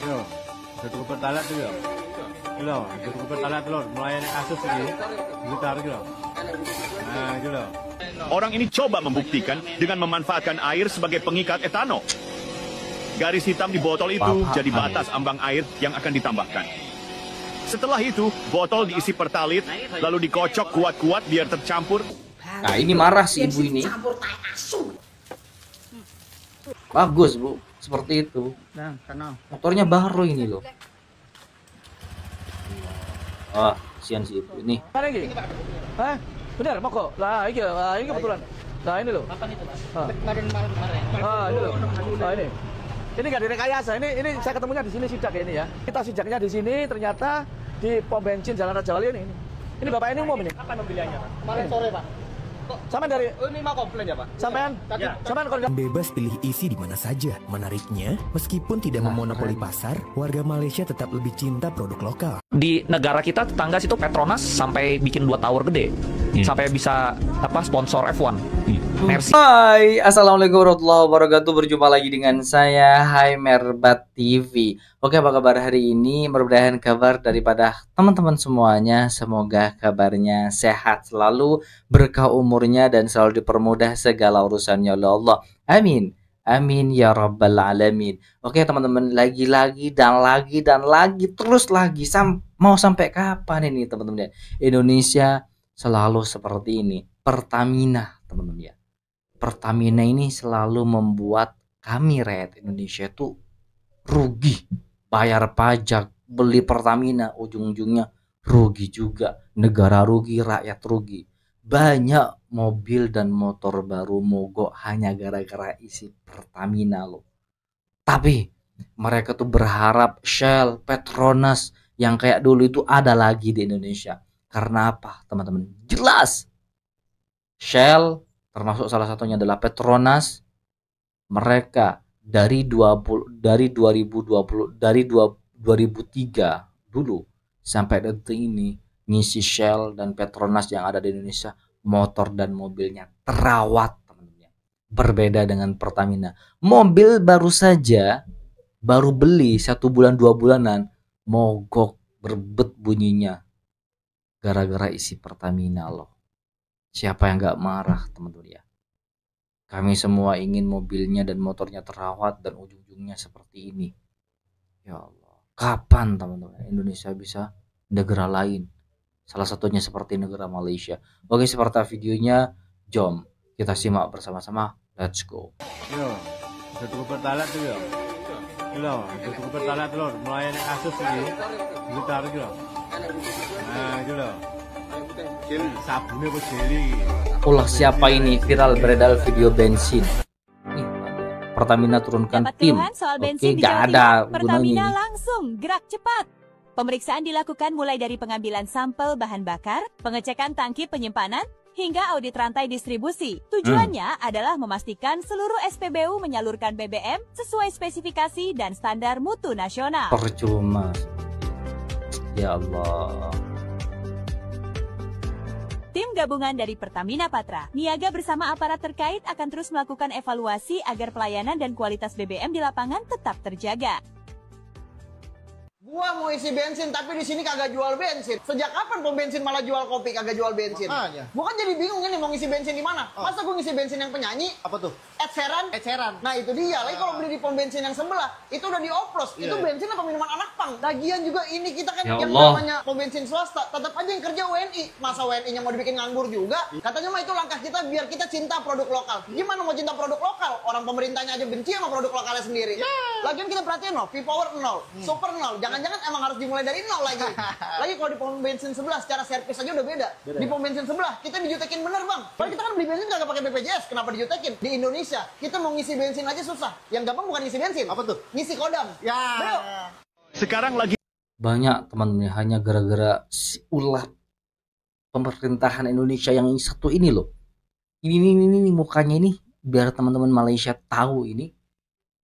Yo, tutup pertalite tuh yo. Gitu, tutup pertalite tuh melayani kasus ini. Gitar gitu. Nah, gitu. Orang ini coba membuktikan dengan memanfaatkan air sebagai pengikat etanol. Garis hitam di botol itu jadi batas ambang air yang akan ditambahkan. Setelah itu, botol diisi pertalit, lalu dikocok kuat-kuat biar tercampur. Nah, ini marah si ibu ini. Bagus, Bu. Seperti itu. Motornya baru ini loh. Ah, kasihan si ibu ini. Mana lagi? Hah? Benar, mogok. Lah, ini kebetulan. Nah, ini loh. Kapan itu, Pak? Kemarin kemarin. Ini loh. Nah, ini. Ini nggak direkayasa. Ini saya ketemunya di sini sidak ini ya. Kita sidaknya di sini, ternyata di pom bensin Jalan Raja Wali ini. Ini Bapak ini umum ini. Kapan mobilnya, Pak? Kemarin sore, Pak. Sampai dari Ini mau komplain ya, Pak? sampean kalau Bebas pilih isi di mana saja. Menariknya, meskipun tidak memonopoli pasar, warga Malaysia tetap lebih cinta produk lokal. Di negara kita tetangga situ Petronas sampai bikin 2 tower gede. Sampai bisa sponsor F1. Mercy. Hai, assalamualaikum warahmatullahi wabarakatuh. Berjumpa lagi dengan saya, Hai Merbat TV. Oke, apa kabar hari ini? Mudah-mudahan kabar daripada teman-teman semuanya, semoga kabarnya sehat selalu, berkah umurnya, dan selalu dipermudah segala urusannya oleh Allah. Amin. Amin ya rabbal alamin. Oke teman-teman, lagi-lagi dan lagi terus lagi mau sampai kapan ini teman-teman ya? Indonesia selalu seperti ini. Pertamina teman-teman ya. Pertamina ini selalu membuat kami rakyat Indonesia itu rugi. Bayar pajak, beli Pertamina, ujung-ujungnya rugi juga. Negara rugi, rakyat rugi. Banyak mobil dan motor baru mogok hanya gara-gara isi Pertamina loh. Tapi mereka tuh berharap Shell, Petronas yang kayak dulu itu ada lagi di Indonesia. Karena apa teman-teman? Jelas Shell, termasuk salah satunya adalah Petronas, mereka dari 2003 dulu sampai detik ini ngisi Shell dan Petronas yang ada di Indonesia, motor dan mobilnya terawat teman-teman. Berbeda dengan Pertamina, mobil baru beli 1 bulan 2 bulanan mogok berbet bunyinya gara-gara isi Pertamina loh. Siapa yang gak marah teman-teman ya? Kami semua ingin mobilnya dan motornya terawat dan ujung-ujungnya seperti ini. Ya Allah, kapan teman-teman Indonesia bisa negara lain? Salah satunya seperti negara Malaysia. Oke, seperti videonya, jom kita simak bersama-sama. Let's go. Yo, tutup pertalite tuh yo. Gitu, tutup pertalite tuh melayani kasus ini. Gitar gitu. Nah, gitu. Sabunnya berdiri. Ulah siapa ini viral beredar video bensin. Nih, Pertamina turunkan Dapat tim. keluhan soal Oke, bensin di gak Jawa ada Timur, gunanya Pertamina ini. langsung gerak cepat. Pemeriksaan dilakukan mulai dari pengambilan sampel bahan bakar, pengecekan tangki penyimpanan, hingga audit rantai distribusi. Tujuannya adalah memastikan seluruh SPBU menyalurkan BBM sesuai spesifikasi dan standar mutu nasional. Percuma. Ya Allah. Tim gabungan dari Pertamina Patra, niaga bersama aparat terkait akan terus melakukan evaluasi agar pelayanan dan kualitas BBM di lapangan tetap terjaga. Gua mau isi bensin tapi di sini kagak jual bensin. Sejak kapan pom bensin malah jual kopi kagak jual bensin? Makanya. Gua kan jadi bingung ini mau ngisi bensin di mana? Masa gua ngisi bensin yang penyanyi? Apa tuh? Ed Sheeran? Ed Sheeran. Nah itu dia. Lagi kalau beli di pom bensin yang sebelah itu udah dioplos. Itu bensin apa minuman anak pang? Lagian juga ini kita kan Ya yang Allah. namanya pom bensin swasta tetap aja yang kerja WNI. Masa WNI-nya mau dibikin nganggur juga? Katanya mah itu langkah kita biar kita cinta produk lokal. Gimana mau cinta produk lokal? Orang pemerintahnya aja benci sama produk lokalnya sendiri. Lagian kita perhatiin loh, V-Power 0, Super 0. Jangan-jangan emang harus dimulai dari 0 lagi. Lagi kalau di pom bensin sebelah secara servis aja udah beda. Di pom bensin sebelah kita dijutekin bener bang. Kalau kita kan beli bensin kagak pakai BPJS, kenapa dijutekin? Di Indonesia kita mau ngisi bensin aja susah. Yang gampang bukan ngisi bensin. Apa tuh? Ngisi kodam. Ya. Bro. Sekarang lagi Banyak teman-teman hanya gara-gara si ulah pemerintahan Indonesia yang satu ini loh. Ini mukanya ini biar teman-teman Malaysia tahu ini.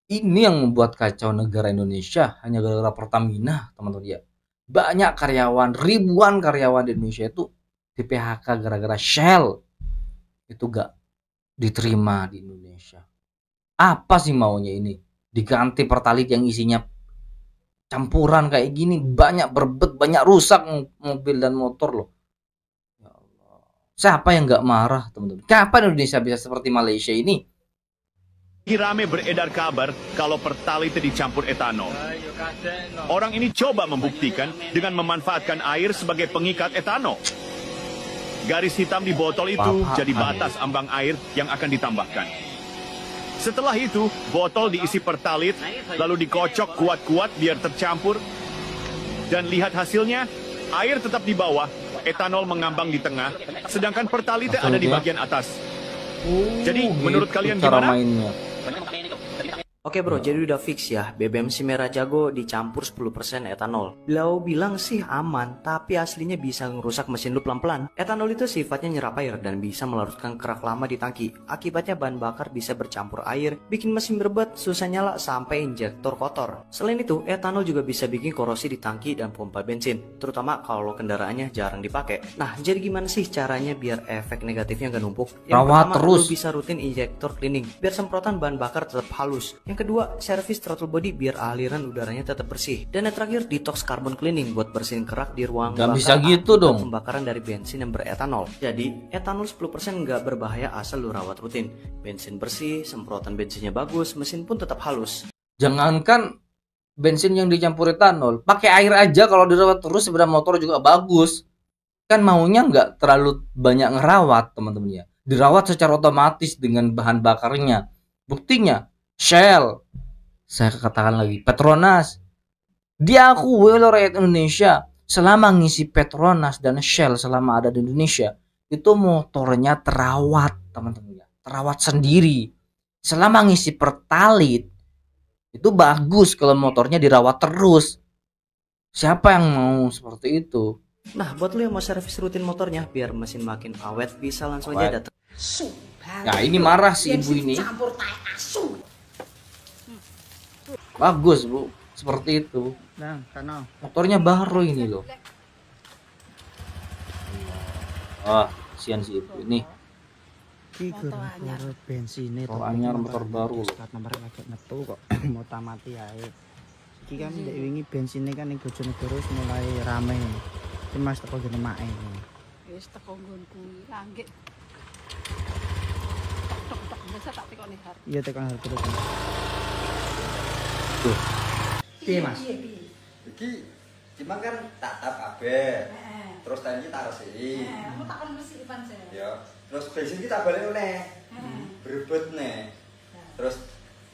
Ini yang membuat kacau negara Indonesia hanya gara-gara Pertamina, teman-teman ya. Banyak karyawan, ribuan karyawan di Indonesia itu di PHK gara-gara Shell. Itu gak diterima di Indonesia. Apa sih maunya ini? Diganti Pertalite yang isinya campuran kayak gini banyak berbet, banyak rusak mobil dan motor loh. Ya Allah. Siapa yang nggak marah, teman-teman? Kapan Indonesia bisa seperti Malaysia ini? Rame beredar kabar kalau Pertalite dicampur etanol. Orang ini coba membuktikan dengan memanfaatkan air sebagai pengikat etanol. Garis hitam di botol itu jadi batas ambang air yang akan ditambahkan. Setelah itu, botol diisi Pertalite, lalu dikocok kuat-kuat biar tercampur. Dan lihat hasilnya, air tetap di bawah, etanol mengambang di tengah, sedangkan Pertalite ada di bagian atas. Jadi, menurut kalian cara gimana? mainnya. Oke bro, jadi udah fix ya, BBM si Merah Jago dicampur 10% etanol. Beliau bilang sih aman, tapi aslinya bisa ngerusak mesin lu pelan-pelan. Etanol itu sifatnya nyerap air dan bisa melarutkan kerak lama di tangki. Akibatnya bahan bakar bisa bercampur air, bikin mesin berbet, susah nyala, sampai injektor kotor. Selain itu, etanol juga bisa bikin korosi di tangki dan pompa bensin, terutama kalau kendaraannya jarang dipakai. Nah, jadi gimana sih caranya biar efek negatifnya gak numpuk? Yang Rawat pertama, terus. lu bisa rutin injektor cleaning, biar semprotan bahan bakar tetap halus. Yang kedua, servis throttle body biar aliran udaranya tetap bersih. Dan yang terakhir, detox carbon cleaning buat bersihin kerak di ruang Gak bakar bisa gitu akibat dong. pembakaran dari bensin yang beretanol. Jadi, etanol 10% nggak berbahaya asal lu rawat rutin. Bensin bersih, semprotan bensinnya bagus, mesin pun tetap halus. Jangankan bensin yang dicampur etanol, pakai air aja kalau dirawat terus sepeda motor juga bagus. Kan maunya nggak terlalu banyak ngerawat, teman-teman ya. Dirawat secara otomatis dengan bahan bakarnya. Buktinya, Shell, saya katakan lagi, Petronas, diakui oleh rakyat Indonesia selama ngisi Petronas dan Shell selama ada di Indonesia, itu motornya terawat, teman-teman ya. Terawat sendiri. Selama ngisi Pertalite, itu bagus kalau motornya dirawat terus. Siapa yang mau seperti itu? Nah, buat lu yang mau servis rutin motornya biar mesin makin awet, bisa langsung aja datang. Nah, ini marah si ibu ini. Bagus, Bu. Seperti itu. Nah, sana. Motornya baru ini loh. Ah, kasihan si ibu ini. Iki gara-gara bensinnya Motor anyar, motor baru loh. Plat nomor lagi metu kok mau tamati ae. Iki kan ndek wingi bensinnya kan ning Bojonegoro wis mulai rame. Iki Mas teko ngene mae. Wis teko nggonku langit. Tok biasa tak tekoni har. Iya tekan harus terus. Tuh. Piye Mas? Iki cuman kan tak tap kabeh. Terus tadi tak resiki. Kamu tak kon resiki pancen. Ya. Terus bensin kita balik meneh. Berebut nih. Terus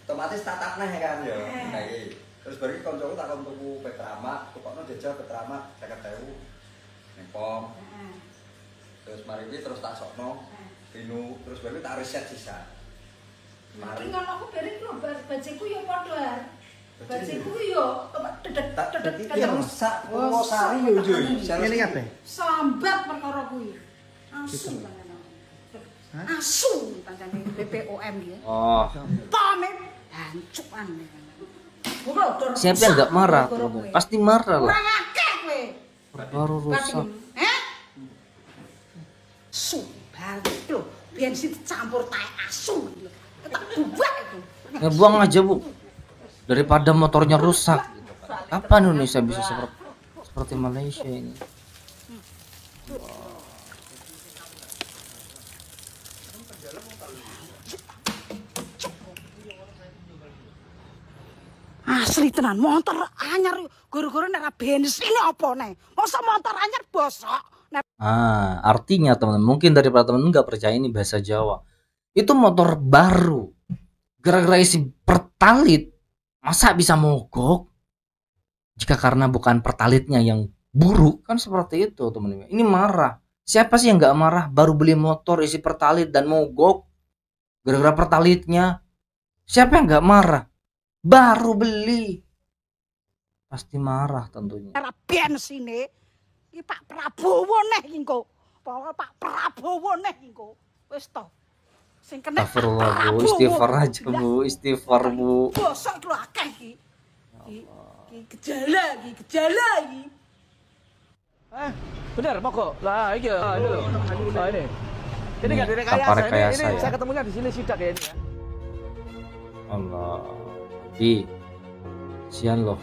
otomatis tak tap neh kan ya. Nah iki. Terus baru iki kancaku tak kon tuku Petramak, tukokno jajal Petramak 50.000. Nempong. Terus mari iki terus tak sokno. Binu terus baru tak reset sisa. Mari ngono aku bareng lho bajiku yo padha. Bajiku yo dedek Iya rusak. Oh sari yo yo. Ngene kabeh. sambat perkara kuwi. Asu pancen. Asu pancen BPOM ya. Oh. Tame bancukan. Siapa yang nggak marah, teman-teman? Pasti marah lah. Kurang akeh kowe. Baru rusak. Asu balik lho. Bensin dicampur tae asu. Tak buat itu. Ngebuang aja, Bu. Daripada motornya rusak. Kapan Indonesia bisa seperti Malaysia ini? Asli tenan motor anyar gara-gara nek bensin apa nek. Masa motor anyar bosok. Artinya teman-teman, mungkin daripada teman-teman nggak percaya ini bahasa Jawa. Itu motor baru. Gara-gara isi Pertalite, masa bisa mogok? Jika karena bukan Pertalite-nya yang buruk, kan seperti itu teman-teman. Ini marah. Siapa sih yang nggak marah baru beli motor isi Pertalite dan mogok? Gara-gara Pertalite-nya. Siapa yang nggak marah? Baru beli. Pasti marah tentunya. Era bensin iki Pak Prabowo neh iki engko. Pak Prabowo neh iki engko. Wis to. Sing kena Astagfirullah, Bu. Istighfar aja, Bu. Istighfar, Bu. Bosok iki lho akeh iki. Iki gejala iki. Benar mogok. Lah iki ini loh. Nah ini. Ini enggak tanpa direkayasa. rekayasa Ini ya. saya ketemunya di sini sidak ya ini ya. Allah. Kasihan loh.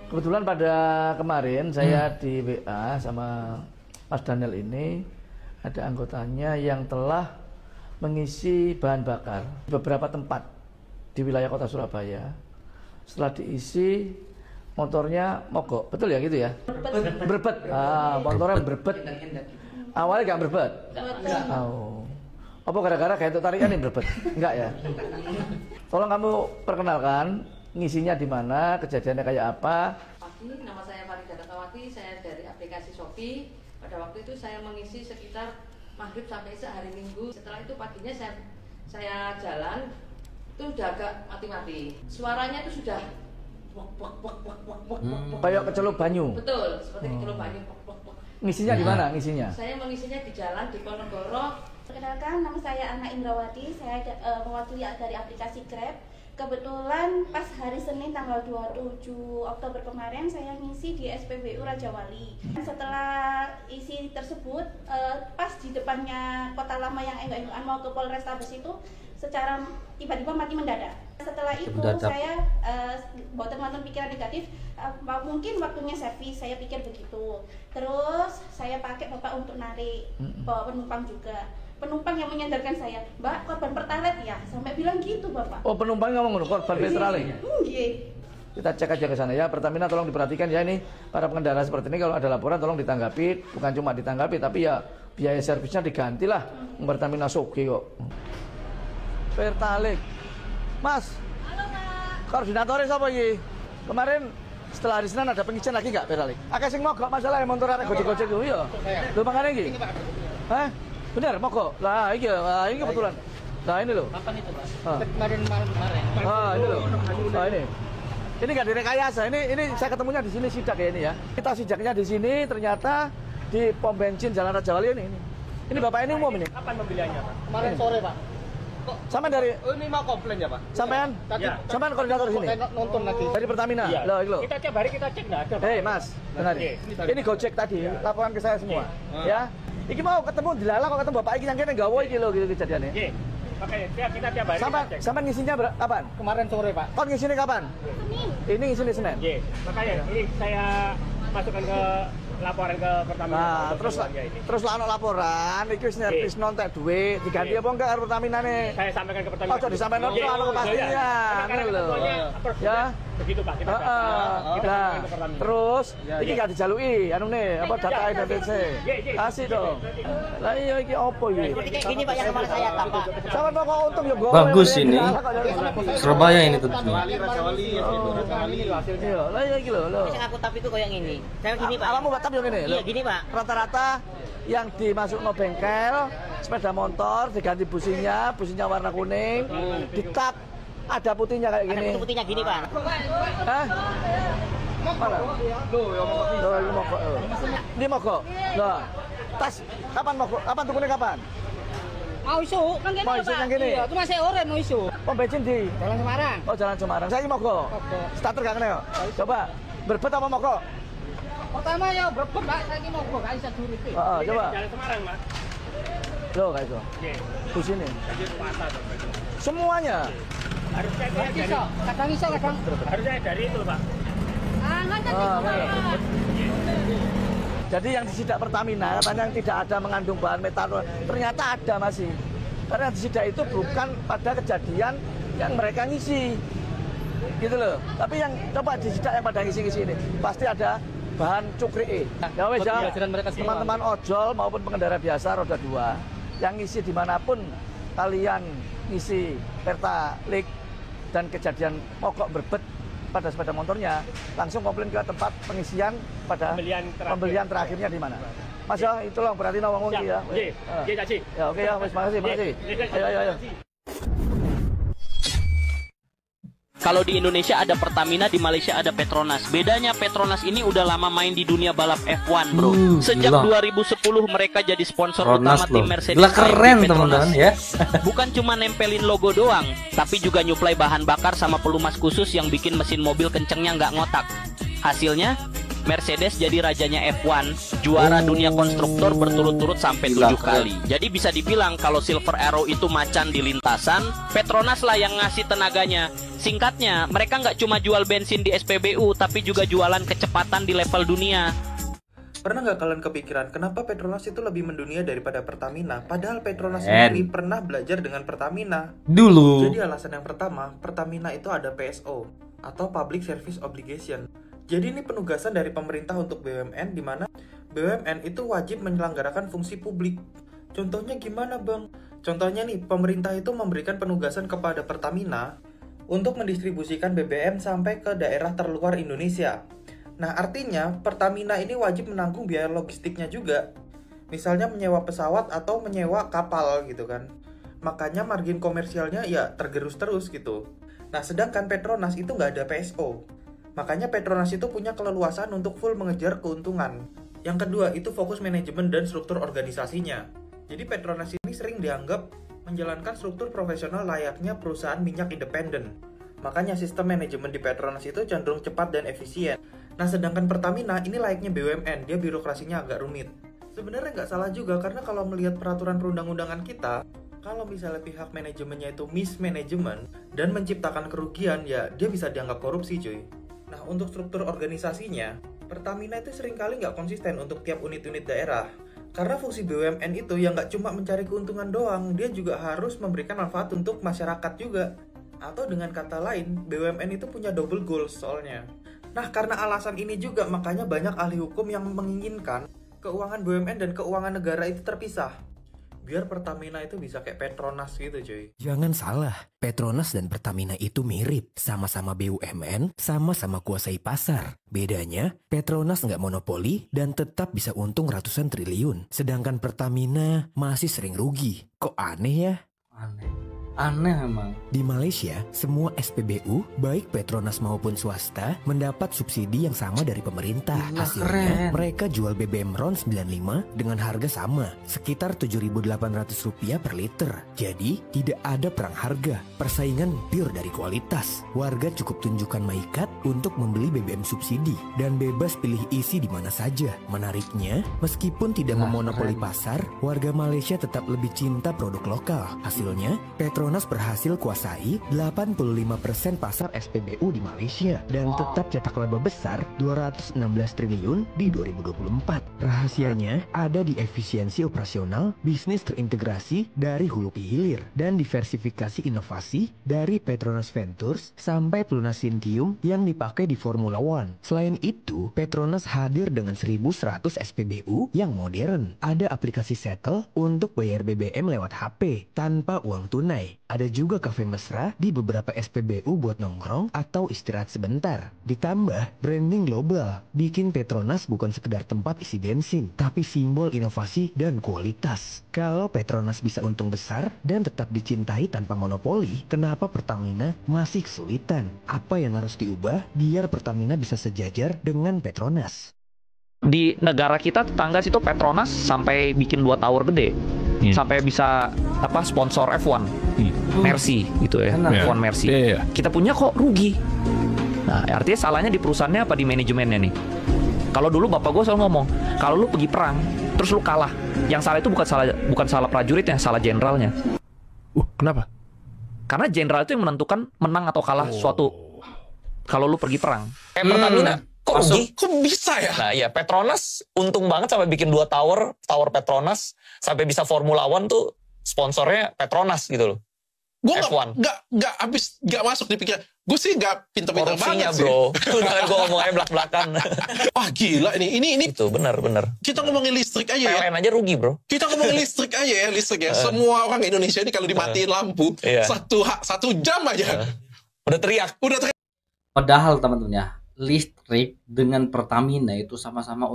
Kebetulan pada kemarin saya di WA sama Mas Daniel ini, ada anggotanya yang telah mengisi bahan bakar di beberapa tempat di wilayah kota Surabaya. Setelah diisi, motornya mogok, betul ya gitu ya? Berbet. Motornya berbet. Awalnya nggak berbet. Oh. Apa gara-gara kayak itu tarian ini berbet? Enggak ya? Tolong kamu perkenalkan ngisinya di mana, kejadiannya kayak apa? Pagi, nama saya Farida Kawati, saya dari aplikasi Shopee. Pada waktu itu saya mengisi sekitar maghrib sampai sehari Minggu. Setelah itu paginya saya jalan, itu udah agak mati-mati. Suaranya itu sudah kayak kecelup banyu. Betul, seperti kecelup banyu. Ngisinya di mana ngisinya? Saya mengisinya di jalan di Ponorogo. Perkenalkan, nama saya Ana Indrawati, saya mewakili dari aplikasi Grab. Kebetulan pas hari Senin tanggal 27 Oktober kemarin saya ngisi di SPBU Raja Wali. Setelah isi tersebut, pas di depannya Kota Lama yang enggak mau ke Polrestabes itu, secara tiba-tiba mati mendadak. Setelah itu saya buat teman-teman pikiran negatif, mungkin waktunya servis, saya pikir begitu. Terus saya pakai bapak untuk narik, bawa penumpang juga. Penumpang yang menyadarkan saya, Mbak, korban Pertalite ya, sampai bilang gitu bapak. Oh, penumpang ngomong korban Pertalite. Kita cek aja ke sana ya. Pertamina tolong diperhatikan ya, ini para pengendara seperti ini kalau ada laporan tolong ditanggapi, bukan cuma ditanggapi tapi ya biaya servisnya diganti lah. Pertamina Soge kok. Pertalite. Mas. Halo, Pak. Koordinatornya siapa iki? Kemarin setelah hari Senin ada pengisian lagi nggak Pertalite? Akeh sing mogok masalah motor arek gojek-gojek yo ya. Lho makane iki. Hah? Benar, mogok. Lah, ini kebetulan. Nah, ini loh. Kapan itu, Pak? Kemarin malam kemarin. Ini loh. Nah, ini. Ini nggak direkayasa. Ini saya ketemunya di sini sidak ya ini ya. Kita sidaknya di sini ternyata di pom bensin Jalan Raja Wali ini. Ini Bapak ini umum ini. Kapan pembeliannya, Pak? Kemarin sore, Pak. Sampai dari ini mau komplain ya, Pak? Sampean? Sampean koordinator di sini. Nonton lagi. Dari Pertamina. Iya. Loh. Kita tiap hari kita cek enggak ada. Mas, benar. Ini Gojek tadi laporan ke saya semua. Ya. Iki mau ketemu dilalah kok ketemu Bapak iki yang kene nggawa iki lho gitu kejadiannya. Nggih. Makanya kita tiap hari. Sampai ngisinya kapan? Kemarin sore, Pak. Kon ngisinya kapan? Senin. Ini ngisinya Senin. Nggih. Makanya ini saya masukkan ke laporan ke Pertamina. Nah, terus lah laporan iki wis servis nontek duit diganti apa enggak karo Pertaminane? Saya sampaikan ke Pertamina. Ojo disampaikan ke kepastian. Ya. Begitu Pak, kita sampaikan ke Pertamina. Terus iki gak dijaluki anune apa data identitas. Kasih dong. Lah iya iki opo iki? Gini Pak yang kemarin saya tambah. Sama kok untung yo gowe. Bagus ini. Surabaya ini tentu. Raja Wali hasilnya. Lah iya iki lho. Sing aku tap itu koyo ngene. Saya gini Pak. Alamu WhatsApp yo ngene. Iya gini Pak. Rata-rata yang dimasukno bengkel sepeda motor diganti businya warna kuning, ditap ada putihnya kayak gini. Ada putihnya gini, Pak. Hah? Mana? Loh, ini mogok. Ini mogok. Loh. Tas kapan mogok? Kapan tukunya kapan? Mau isu, kan gini, Pak. Mau isu yang gini? Iya, cuma saya ore mau isu. Pom bensin di Jalan Semarang. Oh, Jalan Semarang. Saya ini mogok. Starter gak kena ya? Coba. Berbet apa mogok? Pertama ya berbet, Pak. Saya ini mogok, gak bisa durut. Coba. Jalan Semarang, Pak. Loh, kayak itu. Di sini. Semuanya. Harusnya kadang iso, kadang. Harusnya dari itu, Pak. Jadi yang disidak Pertamina katanya yang tidak ada mengandung bahan metanol, ternyata ada masih. Karena yang disidak itu bukan pada kejadian yang mereka ngisi, gitu loh. Tapi yang coba disidak yang pada ngisi-ngisi ini pasti ada bahan cukri. Ya wes ya, teman-teman ojol maupun pengendara biasa roda 2 yang ngisi dimanapun kalian ngisi Pertalite dan kejadian mogok berbet pada sepeda motornya, langsung komplain ke tempat pengisian pada pembelian terakhirnya di mana. Mas ya, itu loh berarti nawang ya. Ya oke ya, makasih. Ayo. Kalau di Indonesia ada Pertamina, di Malaysia ada Petronas. Bedanya Petronas ini udah lama main di dunia balap F1, bro. Sejak 2010 mereka jadi sponsor utama tim Mercedes. Gila keren teman-teman ya. Bukan cuma nempelin logo doang, tapi juga nyuplai bahan bakar sama pelumas khusus yang bikin mesin mobil kencengnya nggak ngotak. Hasilnya, Mercedes jadi rajanya F1, juara dunia konstruktor berturut-turut sampai 7 kali. Jadi bisa dibilang kalau Silver Arrow itu macan di lintasan, Petronas lah yang ngasih tenaganya. Singkatnya, mereka nggak cuma jual bensin di SPBU, tapi juga jualan kecepatan di level dunia. Pernah nggak kalian kepikiran kenapa Petronas itu lebih mendunia daripada Pertamina? Padahal Petronas sendiri pernah belajar dengan Pertamina. Dulu. Jadi alasan yang pertama, Pertamina itu ada PSO atau Public Service Obligation. Jadi ini penugasan dari pemerintah untuk BUMN, di mana BUMN itu wajib menyelenggarakan fungsi publik. Contohnya gimana, Bang? Contohnya nih, pemerintah itu memberikan penugasan kepada Pertamina untuk mendistribusikan BBM sampai ke daerah terluar Indonesia. Nah, artinya Pertamina ini wajib menanggung biaya logistiknya juga. Misalnya menyewa pesawat atau menyewa kapal gitu kan. Makanya margin komersialnya ya tergerus terus gitu. Nah, sedangkan Petronas itu nggak ada PSO. Makanya Petronas itu punya keleluasan untuk full mengejar keuntungan. Yang kedua, itu fokus manajemen dan struktur organisasinya. Jadi Petronas ini sering dianggap menjalankan struktur profesional layaknya perusahaan minyak independen. Makanya sistem manajemen di Petronas itu cenderung cepat dan efisien. Nah, sedangkan Pertamina ini layaknya BUMN, dia birokrasinya agak rumit. Sebenarnya nggak salah juga, karena kalau melihat peraturan perundang-undangan kita, kalau misalnya pihak manajemennya itu mismanagement dan menciptakan kerugian, ya dia bisa dianggap korupsi, cuy. Nah, untuk struktur organisasinya, Pertamina itu seringkali nggak konsisten untuk tiap unit-unit daerah. Karena fungsi BUMN itu yang nggak cuma mencari keuntungan doang, dia juga harus memberikan manfaat untuk masyarakat juga. Atau dengan kata lain, BUMN itu punya double goals soalnya. Nah, karena alasan ini juga makanya banyak ahli hukum yang menginginkan keuangan BUMN dan keuangan negara itu terpisah. Biar Pertamina itu bisa kayak Petronas gitu, cuy. Jangan salah, Petronas dan Pertamina itu mirip. Sama-sama BUMN, sama-sama kuasai pasar. Bedanya, Petronas nggak monopoli dan tetap bisa untung ratusan triliun. Sedangkan Pertamina masih sering rugi. Kok aneh ya? Aneh emang. Di Malaysia, semua SPBU, baik Petronas maupun swasta, mendapat subsidi yang sama dari pemerintah. Hasilnya, mereka jual BBM RON 95 dengan harga sama, sekitar Rp7.800 per liter. Jadi, tidak ada perang harga, persaingan pure dari kualitas. Warga cukup tunjukkan MyCard untuk membeli BBM subsidi, dan bebas pilih isi di mana saja. Menariknya, meskipun tidak memonopoli pasar, warga Malaysia tetap lebih cinta produk lokal. Hasilnya, Petronas berhasil kuasai 85% pasar SPBU di Malaysia dan tetap cetak laba besar 216 triliun di 2024. Rahasianya ada di efisiensi operasional, bisnis terintegrasi dari hulu ke hilir, dan diversifikasi inovasi dari Petronas Ventures sampai pelunas Sintium yang dipakai di Formula One. Selain itu, Petronas hadir dengan 1.100 SPBU yang modern. Ada aplikasi Settle untuk bayar BBM lewat HP tanpa uang tunai. Ada juga kafe mesra di beberapa SPBU buat nongkrong atau istirahat sebentar. Ditambah branding global, bikin Petronas bukan sekedar tempat isi bensin, tapi simbol inovasi dan kualitas. Kalau Petronas bisa untung besar dan tetap dicintai tanpa monopoli, kenapa Pertamina masih kesulitan? Apa yang harus diubah biar Pertamina bisa sejajar dengan Petronas? Di negara kita tetangga situ Petronas sampai bikin 2 tower gede. Sampai bisa sponsor F1. Mercy gitu ya. F1 Mercy. Kita punya kok rugi. Nah, artinya salahnya di perusahaannya apa di manajemennya nih? Kalau dulu bapak gue selalu ngomong, kalau lu pergi perang, terus lu kalah, yang salah itu bukan salah prajuritnya, salah jenderalnya. Kenapa? Karena jenderal itu yang menentukan menang atau kalah suatu. Kalau lu pergi perang. Pertamina kok rugi? Kok bisa ya? Nah iya, Petronas untung banget sampai bikin 2 tower Petronas, sampai bisa Formula One tuh sponsornya Petronas gitu loh. Gue gak masuk di pikiran. Gue sih gak pinter-pinter banget sih. Bro. Udah gue ngomongnya belak-belakan. Wah gila ini. Itu benar. Kita ngomongin listrik aja ya. PLN aja rugi bro. Kita ngomongin listrik aja ya, Semua orang Indonesia ini kalau dimatiin lampu, 1 jam aja. Udah teriak. Padahal teman-teman ya, listrik dengan Pertamina itu sama-sama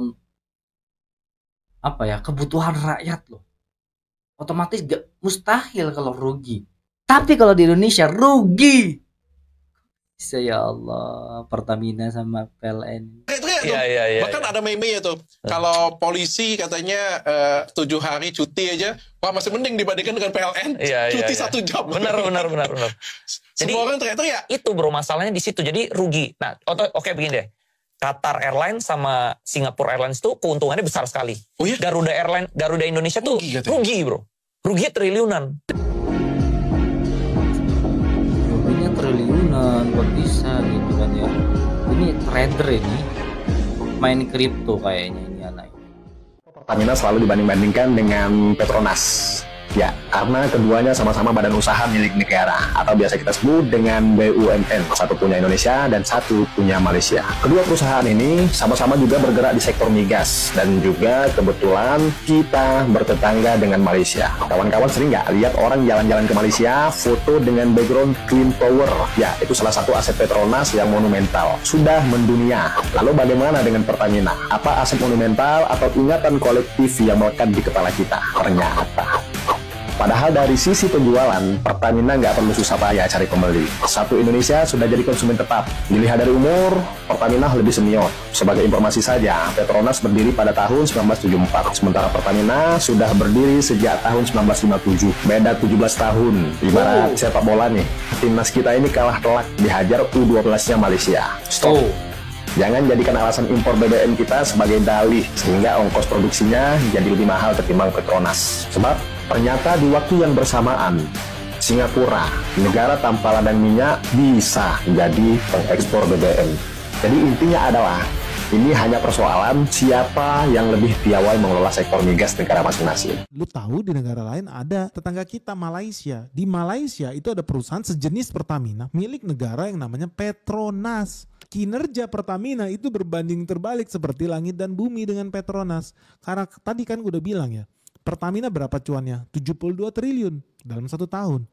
kebutuhan rakyat loh. Otomatis gak mustahil kalau rugi. Tapi kalau di Indonesia rugi. Ya Allah, Pertamina sama PLN. Iya. Bahkan ada meme-nya tuh. Kalau polisi katanya 7 hari cuti aja, wah masih mending dibandingkan dengan PLN. Cuti 1 jam. Benar. Semua orang teriak-teriak. Itu bro, masalahnya di situ. Jadi rugi. Nah, oke begini deh. Qatar Airlines sama Singapore Airlines tuh keuntungannya besar sekali. Oh iya? Garuda Indonesia tuh rugi bro. Rugi triliunan. Ruginya triliunan. kok bisa gitu kan ya. Ini trader ini main kripto kayaknya ini anak. Pertamina selalu dibanding-bandingkan dengan Petronas. Ya, karena keduanya sama-sama badan usaha milik negara atau biasa kita sebut dengan BUMN. Satu punya Indonesia dan satu punya Malaysia. Kedua perusahaan ini sama-sama juga bergerak di sektor migas dan juga kebetulan kita bertetangga dengan Malaysia. Kawan-kawan sering nggak lihat orang jalan-jalan ke Malaysia foto dengan background Clean Power? Ya, itu salah satu aset Petronas yang monumental. Sudah mendunia. Lalu bagaimana dengan Pertamina? Apa aset monumental atau ingatan kolektif yang melekat di kepala kita? Ternyata padahal dari sisi penjualan, Pertamina nggak perlu susah payah cari pembeli. Satu Indonesia sudah jadi konsumen tetap. Dilihat dari umur, Pertamina lebih senior. Sebagai informasi saja, Petronas berdiri pada tahun 1974. Sementara Pertamina sudah berdiri sejak tahun 1957. Beda 17 tahun. Ibarat sepak bola nih, timnas kita ini kalah telak dihajar U12-nya Malaysia. Stop. Jangan jadikan alasan impor BBM kita sebagai dalih, sehingga ongkos produksinya jadi lebih mahal ketimbang Petronas. Sebab ternyata di waktu yang bersamaan, Singapura, negara tanpa ladang minyak, bisa jadi pengekspor BBM. Jadi intinya adalah, ini hanya persoalan siapa yang lebih piawai mengelola sektor migas negara masing-masing. Lu tahu di negara lain ada tetangga kita Malaysia. Di Malaysia itu ada perusahaan sejenis Pertamina milik negara yang namanya Petronas. Kinerja Pertamina itu berbanding terbalik seperti langit dan bumi dengan Petronas. Karena tadi kan gue udah bilang ya, Pertamina berapa cuannya? 72 triliun dalam 1 tahun.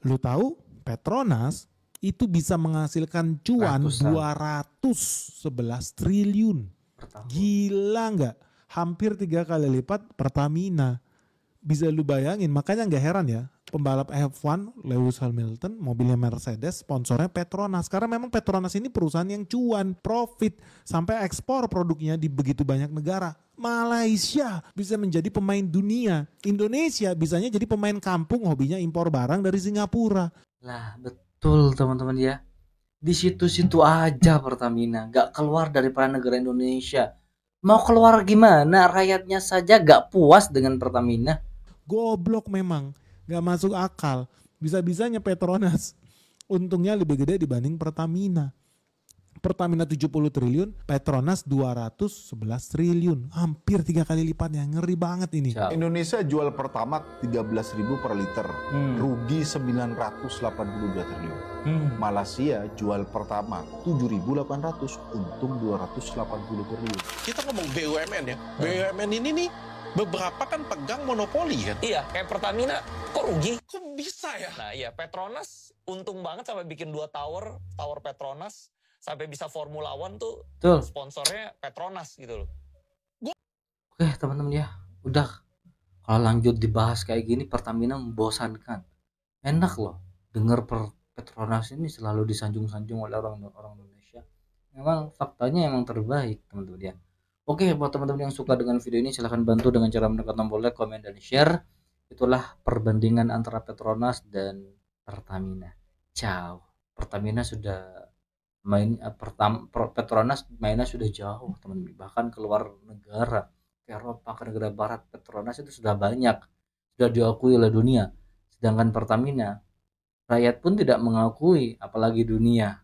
Lu tahu Petronas itu bisa menghasilkan cuan 211 triliun. Gila nggak? Hampir 3 kali lipat Pertamina. Bisa lu bayangin, makanya nggak heran ya, pembalap F1 Lewis Hamilton, mobilnya Mercedes, sponsornya Petronas. Karena memang Petronas ini perusahaan yang cuan, profit, sampai ekspor produknya di begitu banyak negara. Malaysia bisa menjadi pemain dunia. Indonesia bisanya jadi pemain kampung, hobinya impor barang dari Singapura. Lah betul teman-teman ya. Di situ-situ aja Pertamina, gak keluar dari peran negara Indonesia. Mau keluar gimana? Rakyatnya saja gak puas dengan Pertamina. Goblok memang, gak masuk akal. Bisa-bisanya Petronas untungnya lebih gede dibanding Pertamina. Pertamina 70 triliun, Petronas 211 triliun. Hampir 3 kali lipatnya, ngeri banget ini. Indonesia jual Pertamax 13.000 per liter, rugi 982 triliun. Malaysia jual Pertamax 7.800, untung 280 triliun. Kita ngomong BUMN ya, BUMN ini nih beberapa kan pegang monopoli kan. Iya, kayak Pertamina kok rugi? Kok bisa ya? Nah iya, Petronas untung banget sampai bikin 2 tower Petronas, sampai bisa Formula One tuh sponsornya Petronas gitu loh. Oke teman-teman ya, udah kalau lanjut dibahas kayak gini Pertamina membosankan. Enak loh denger Petronas ini selalu disanjung-sanjung oleh orang Indonesia. Memang faktanya emang terbaik teman-teman ya. Oke, buat teman-teman yang suka dengan video ini silahkan bantu dengan cara menekan tombol like, komen, dan share. Itulah perbandingan antara Petronas dan Pertamina. Ciao. Pertamina sudah Petronas mainnya sudah jauh teman-teman, bahkan keluar negara ke Eropa, ke negara barat. Petronas itu sudah banyak, sudah diakui oleh dunia, sedangkan Pertamina rakyat pun tidak mengakui, apalagi dunia.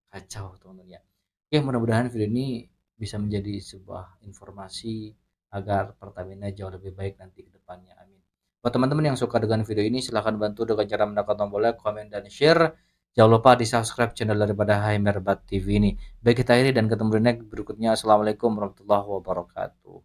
Kacau teman-teman ya. Oke, mudah-mudahan video ini bisa menjadi sebuah informasi agar Pertamina jauh lebih baik nanti ke depannya, amin. Buat teman-teman yang suka dengan video ini silahkan bantu dengan cara menekan tombol like, komen, dan share. Jangan lupa di subscribe channel daripada Hai Merbat TV ini. Baik, kita akhiri dan ketemu di next berikutnya. Assalamualaikum warahmatullahi wabarakatuh.